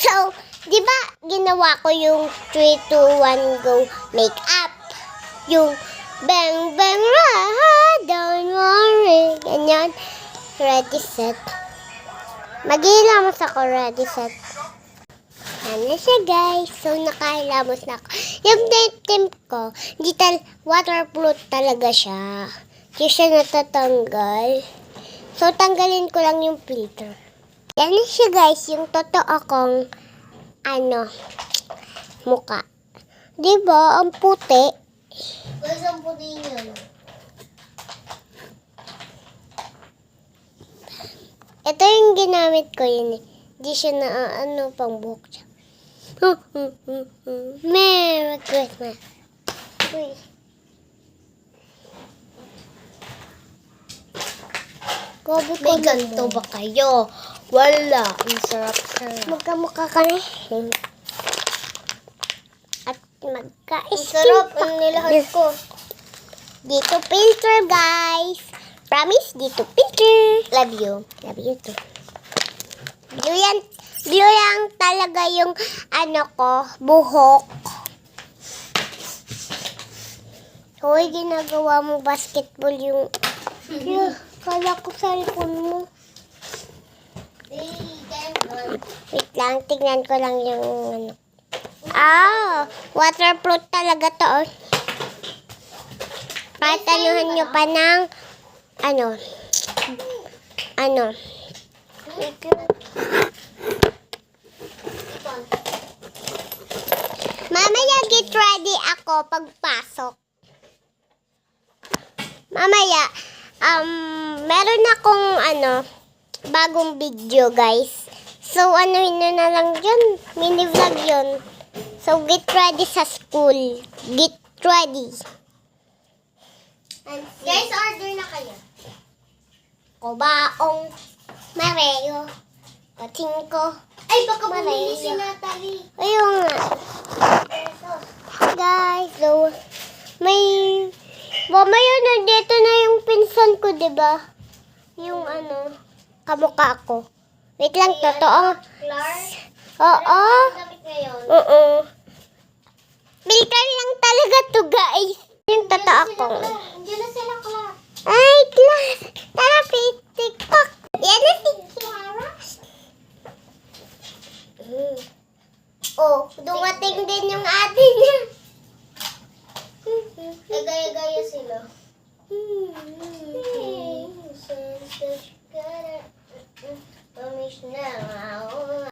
So, di ba ginawa ko yung 3, 2, 1, go, make up. Yung bang, bang, don't worry. Ganyan. Ready, set. Maghihilamos ako, ready, set. Ano siya, guys? So, nakahilamos na ako. Yung team ko, waterproof talaga siya. Hindi siya natatanggal. So, tanggalin ko lang yung filter. Yan na siya, guys. Yung totoo kong, mukha. Diba? Ang puti. Guys, ang puti niyan. Ito yung ginamit ko yun eh. Hindi siya na pang buhok siya. Merry Christmas. Uy. May ganito ba kayo? Wala. Ang sarap-sarap. Magkamukha ka na. At Ang sarap. Ang nilahas ko. Dito filter, guys. Promise, dito filter. Love you. Love you too. Blue yan talaga yung buhok. Hoy, ginagawa mo basketball yung... Kala ko cellphone mo. Wait lang, tignan ko lang yung waterproof talaga to. Oh. Patanuhan nyo pa ng mamaya get ready ako pagpasok. Mamaya, meron akong bagong video, guys. So, anuhin nyo na lang dyan. Mini vlog yun. So, get ready sa school. Get ready. Guys, order na kayo. Kubaong Mareo. Katingko. Ay, baka bumili si Natalie. Ayun nga. Guys, so, mamaya nandito na yung pinsan ko, diba? Yung kamukha ko. Wait lang, totoo. Clark? Oo. Damit ngayon. Oo. Filter lang talaga to, guys. Yung totoo ko. Andiyan na sila, Clark. Ay, class. Tara, TikTok. Yan na si Kiara. Oh, dumating din yung ate niya. Gaya-gaya sila. Promise now.